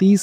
30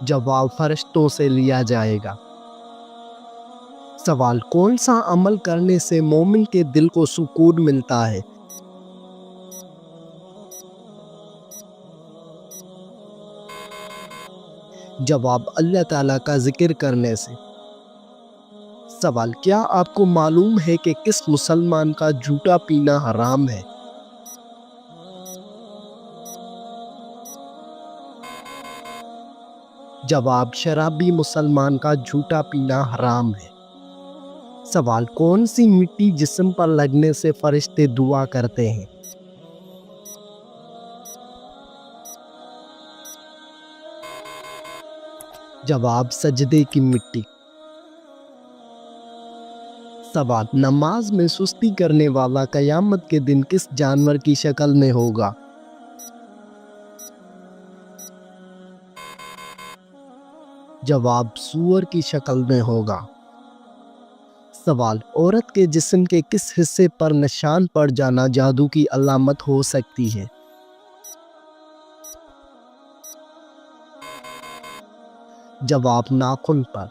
جواب فرشتوں سے لیا جائے گا۔ سوال کون سا عمل کرنے سے مومن کے دل کو سکون ملتا ہے؟ جواب اللہ تعالیٰ کا ذکر کرنے سے۔ سوال کیا آپ کو معلوم ہے کہ کس مسلمان کا جھوٹا پینا حرام ہے؟ جواب شرابی مسلمان کا جھوٹا پینا حرام ہے۔ سوال کون سی مٹی جسم پر لگنے سے فرشتے دعا کرتے ہیں؟ جواب سجدے کی مٹی۔ سوال نماز میں سستی کرنے والا قیامت کے دن کس جانور کی شکل میں ہوگا؟ جواب سور کی شکل میں ہوگا۔ سوال عورت کے جسم کے کس حصے پر نشان پڑ جانا جادو کی علامت ہو سکتی ہے؟ جواب ناخن پر۔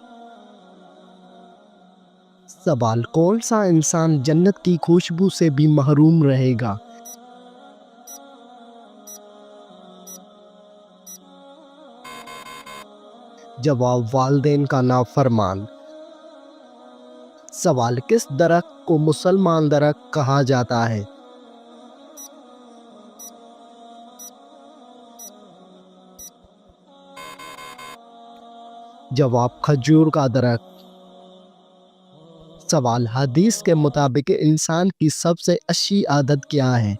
سوال کون سا انسان جنت کی خوشبو سے بھی محروم رہے گا؟ جواب والدین کا نافرمان۔ سوال کس درخت کو مسلمان درخت کہا جاتا ہے؟ جواب کھجور کا درخت۔ سوال حدیث کے مطابق انسان کی سب سے اچھی عادت کیا ہے؟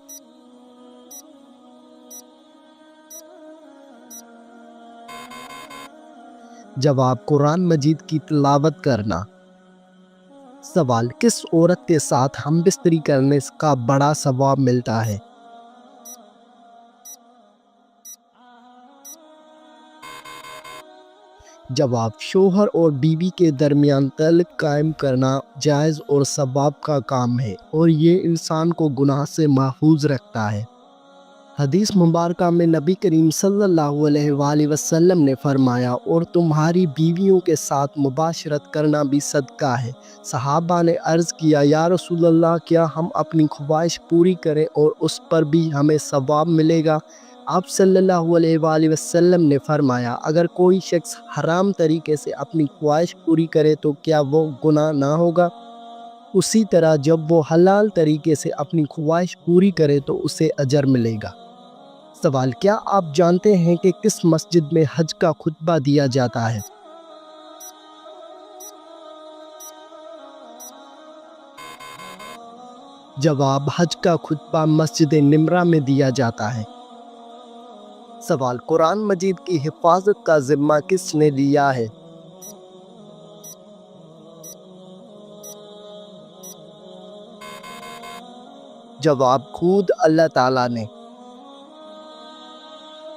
جواب قرآن مجید کی تلاوت کرنا۔ سوال کس عورت کے ساتھ ہم بستری کرنے کا بڑا ثواب ملتا ہے؟ جواب شوہر اور بیوی کے درمیان تعلق قائم کرنا جائز اور ثواب کا کام ہے اور یہ انسان کو گناہ سے محفوظ رکھتا ہے۔ حدیث مبارکہ میں نبی کریم صلی اللہ علیہ وآلہ وسلم نے فرمایا اور تمہاری بیویوں کے ساتھ مباشرت کرنا بھی صدقہ ہے۔ صحابہ نے عرض کیا یا رسول اللہ کیا ہم اپنی خواہش پوری کریں اور اس پر بھی ہمیں ثواب ملے گا؟ آپ صلی اللہ علیہ وآلہ وسلم نے فرمایا اگر کوئی شخص حرام طریقے سے اپنی خواہش پوری کرے تو کیا وہ گناہ نہ ہوگا؟ اسی طرح جب وہ حلال طریقے سے اپنی خواہش پوری کرے تو اسے اجر ملے گا۔ سوال کیا آپ جانتے ہیں کہ کس مسجد میں حج کا خطبہ دیا جاتا ہے؟ جواب حج کا خطبہ مسجد نمرہ میں دیا جاتا ہے۔ سوال قرآن مجید کی حفاظت کا ذمہ کس نے لیا ہے؟ جواب خود اللہ تعالیٰ نے۔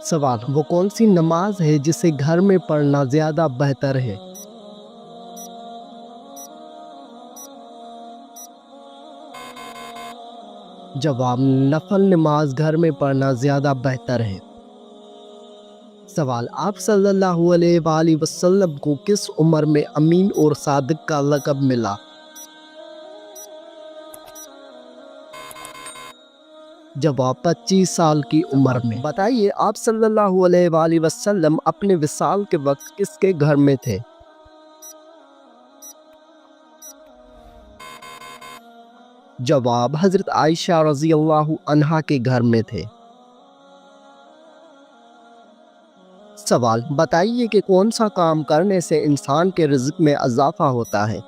سوال وہ کون سی نماز ہے جسے گھر میں پڑھنا زیادہ بہتر ہے؟ جواب نفل نماز گھر میں پڑھنا زیادہ بہتر ہے۔ سوال آپ صلی اللہ علیہ وآلہ وسلم کو کس عمر میں امین اور صادق کا لقب ملا؟ جواب 25 سال کی عمر میں۔ بتائیے آپ صلی اللہ علیہ وآلہ وسلم اپنے وصال کے وقت کس کے گھر میں تھے؟ جواب حضرت عائشہ رضی اللہ عنہا کے گھر میں تھے۔ سوال بتائیے کہ کون سا کام کرنے سے انسان کے رزق میں اضافہ ہوتا ہے؟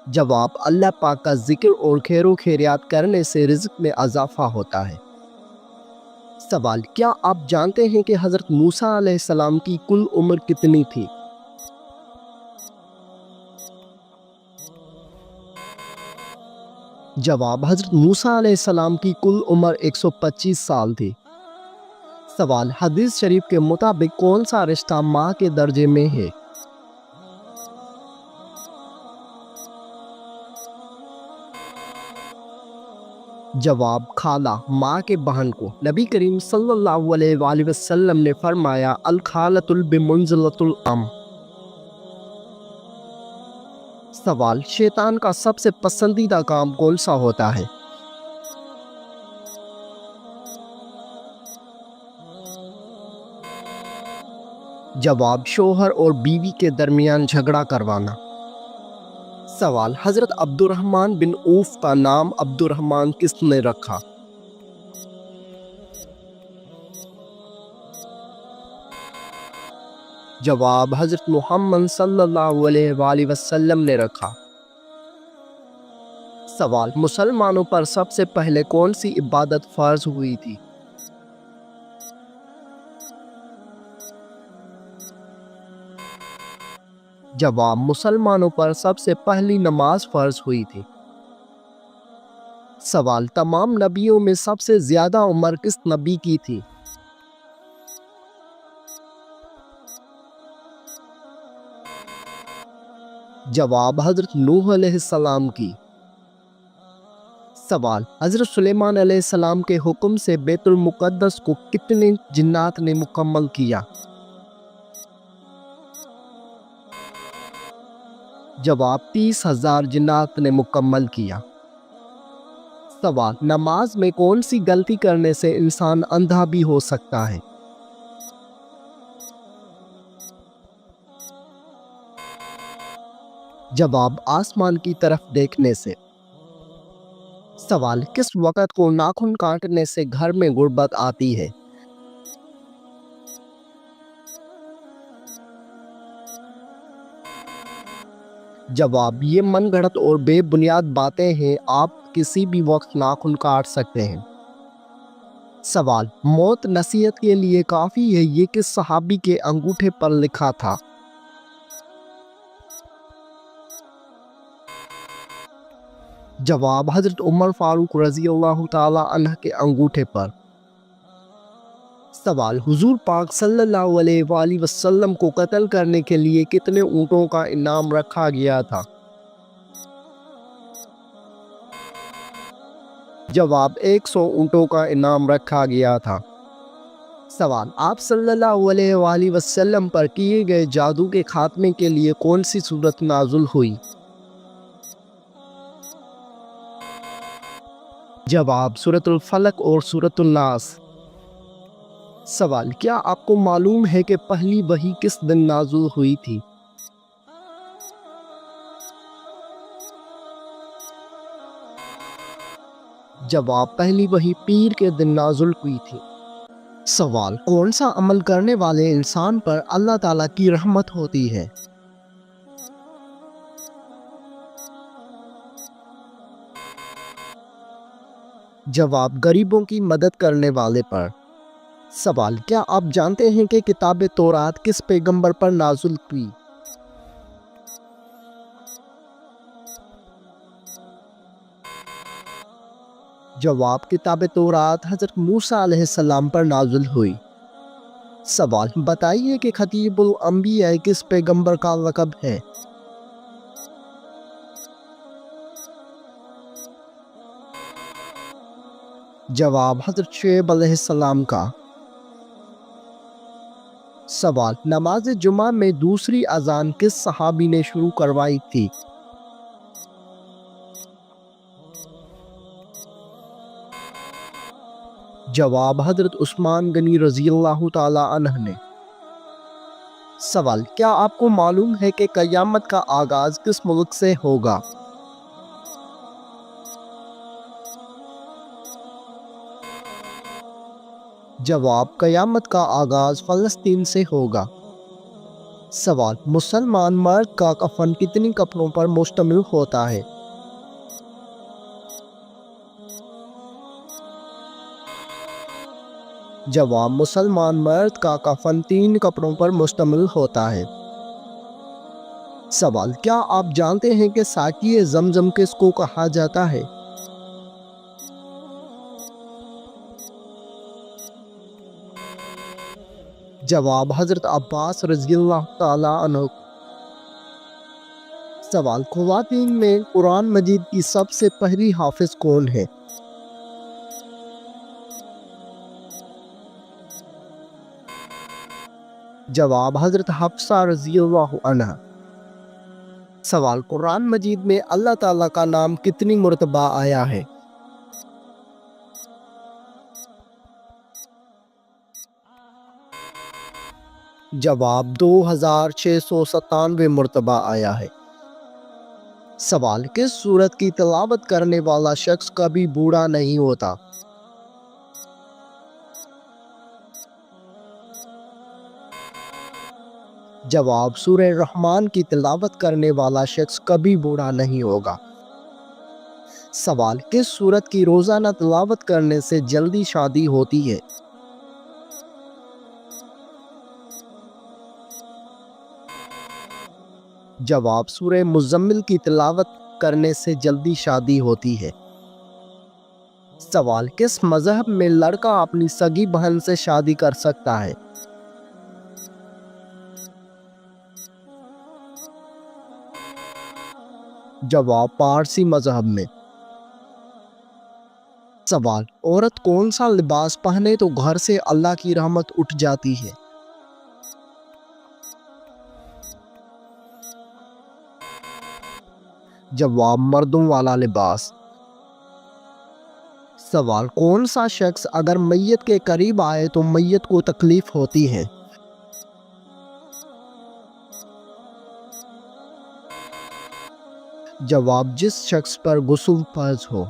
جواب اللہ پاک کا ذکر اور خیر و خیریات کرنے سے رزق میں اضافہ ہوتا ہے۔ سوال کیا آپ جانتے ہیں کہ حضرت موسیٰ علیہ السلام کی کل عمر کتنی تھی؟ جواب حضرت موسیٰ علیہ السلام کی کل عمر 125 سال تھی۔ سوال حدیث شریف کے مطابق کون سا رشتہ ماں کے درجے میں ہے؟ جواب: خالہ، ماں کے بہن کو۔ نبی کریم صلی اللہ علیہ وآلہ وسلم نے فرمایا، الخالۃ بمنزلۃ الام۔ سوال: شیطان کا سب سے پسندیدہ کام کون سا ہوتا ہے؟ جواب: شوہر اور بیوی کے درمیان جھگڑا کروانا۔ سوال: حضرت عبد الرحمن بن عوف کا نام عبد الرحمن کس نے رکھا؟ جواب: حضرت محمد صلی اللہ علیہ وآلہ وسلم نے رکھا۔ سوال: مسلمانوں پر سب سے پہلے کون سی عبادت فرض ہوئی تھی؟ جواب: مسلمانوں پر سب سے پہلی نماز فرض ہوئی تھی۔ سوال: تمام نبیوں میں سب سے زیادہ عمر کس نبی کی تھی؟ جواب: حضرت نوح علیہ السلام کی۔ سوال: حضرت سلیمان علیہ السلام کے حکم سے بیت المقدس کو کتنے جنات نے مکمل کیا؟ جواب: 30,000 جنات نے مکمل کیا۔ سوال: نماز میں کون سی غلطی کرنے سے انسان اندھا بھی ہو سکتا ہے؟ جواب: آسمان کی طرف دیکھنے سے۔ سوال: کس وقت کو ناخن کاٹنے سے گھر میں غربت آتی ہے؟ جواب: یہ من گھڑت اور بے بنیاد باتیں ہیں، آپ کسی بھی وقت ناخن کاٹ سکتے ہیں۔ سوال: موت نصیحت کے لیے کافی ہے، یہ کس صحابی کے انگوٹھے پر لکھا تھا؟ جواب: حضرت عمر فاروق رضی اللہ تعالی عنہ کے انگوٹھے پر۔ سوال: حضور پاک صلی اللہ علیہ وآلہ وسلم کو قتل کرنے کے لیے کتنے اونٹوں کا انعام رکھا گیا تھا؟ جواب: 100 اونٹوں کا انعام رکھا گیا تھا۔ سوال: آپ صلی اللہ علیہ وآلہ وسلم پر کیے گئے جادو کے خاتمے کے لیے کون سی سورت نازل ہوئی؟ جواب: سورۃ الفلق اور سورۃ الناس۔ سوال: کیا آپ کو معلوم ہے کہ پہلی وحی کس دن نازل ہوئی تھی؟ جواب: پہلی وحی پیر کے دن نازل ہوئی تھی۔ سوال: کون سا عمل کرنے والے انسان پر اللہ تعالیٰ کی رحمت ہوتی ہے؟ جواب: غریبوں کی مدد کرنے والے پر۔ سوال: کیا آپ جانتے ہیں کہ کتاب تورات کس پیغمبر پر نازل ہوئی؟ جواب: کتاب تورات حضرت موسیٰ علیہ السلام پر نازل ہوئی۔ سوال: بتائیے کہ خطیب الانبیاء کس پیغمبر کا لقب ہے؟ جواب: حضرت شعیب علیہ السلام کا۔ سوال: نماز جمعہ میں دوسری اذان کس صحابی نے شروع کروائی تھی؟ جواب: حضرت عثمان غنی رضی اللہ تعالی عنہ نے۔ سوال: کیا آپ کو معلوم ہے کہ قیامت کا آغاز کس ملک سے ہوگا؟ جواب: قیامت کا آغاز فلسطین سے ہوگا۔ سوال: مسلمان مرد کا کفن کتنی کپڑوں پر مشتمل ہوتا ہے؟ جواب: مسلمان مرد کا کفن 3 کپڑوں پر مشتمل ہوتا ہے۔ سوال: کیا آپ جانتے ہیں کہ ساقی زمزم کس کو کہا جاتا ہے؟ جواب: حضرت عباس رضی اللہ تعالی عنہ۔ سوال: خواتین میں قرآن مجید کی سب سے پہلی حافظ کون ہے؟ جواب حضرت حفصہ رضی اللہ عنہ۔ سوال، قرآن مجید میں اللہ تعالیٰ کا نام کتنی مرتبہ آیا ہے؟ جواب 2697 مرتبہ آیا ہے۔ سوال، کس سورت کی تلاوت کرنے والا شخص کبھی بوڑھا نہیں ہوتا؟ جواب، سورہ رحمان کی تلاوت کرنے والا شخص کبھی بوڑھا نہیں ہوگا۔ سوال، کس سورت کی روزانہ تلاوت کرنے سے جلدی شادی ہوتی ہے؟ جواب، سورہ مزمل کی تلاوت کرنے سے جلدی شادی ہوتی ہے۔ سوال، کس مذہب میں لڑکا اپنی سگی بہن سے شادی کر سکتا ہے؟ جواب، پارسی مذہب میں۔ سوال، عورت کون سا لباس پہنے تو گھر سے اللہ کی رحمت اٹھ جاتی ہے؟ جواب، مردوں والا لباس۔ سوال، کون سا شخص اگر میت کے قریب آئے تو میت کو تکلیف ہوتی ہے؟ جواب، جس شخص پر غسل فرض ہو۔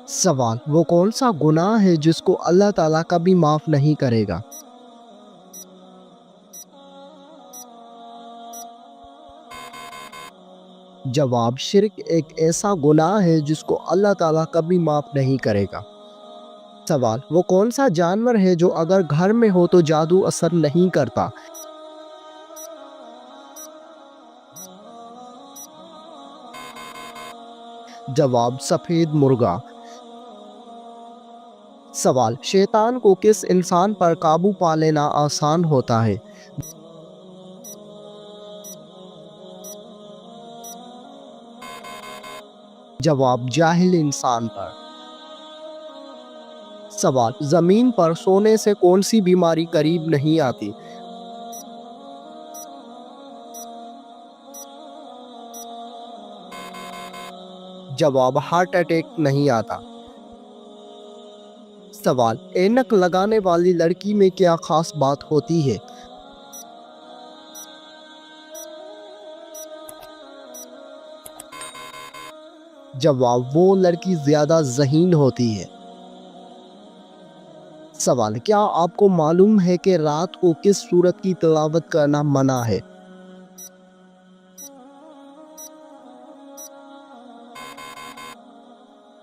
سوال، وہ کون سا گناہ ہے جس کو اللہ تعالیٰ کبھی معاف نہیں کرے گا؟ جواب، شرک ایک ایسا گناہ ہے جس کو اللہ تعالیٰ کبھی معاف نہیں کرے گا۔ سوال، وہ کون سا جانور ہے جو اگر گھر میں ہو تو جادو اثر نہیں کرتا؟ جواب، سفید مرغا۔ سوال، شیطان کو کس انسان پر قابو پا لینا آسان ہوتا ہے؟ جواب، جاہل انسان پر۔ سوال، زمین پر سونے سے کون سی بیماری قریب نہیں آتی؟ جواب، ہارٹ اٹیک نہیں آتا۔ سوال، اینک لگانے والی لڑکی میں کیا خاص بات ہوتی ہے؟ جواب، وہ لڑکی زیادہ ذہین ہوتی ہے۔ سوال، کیا آپ کو معلوم ہے کہ رات کو کس سورت کی تلاوت کرنا منع ہے؟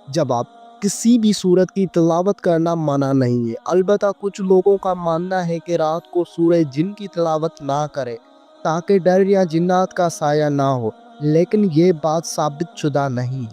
جواب، کسی بھی سورت کی تلاوت کرنا منع نہیں ہے، البتہ کچھ لوگوں کا ماننا ہے کہ رات کو سورہ جن کی تلاوت نہ کرے تاکہ ڈر یا جنات کا سایہ نہ ہو، لیکن یہ بات ثابت شدہ نہیں ہے۔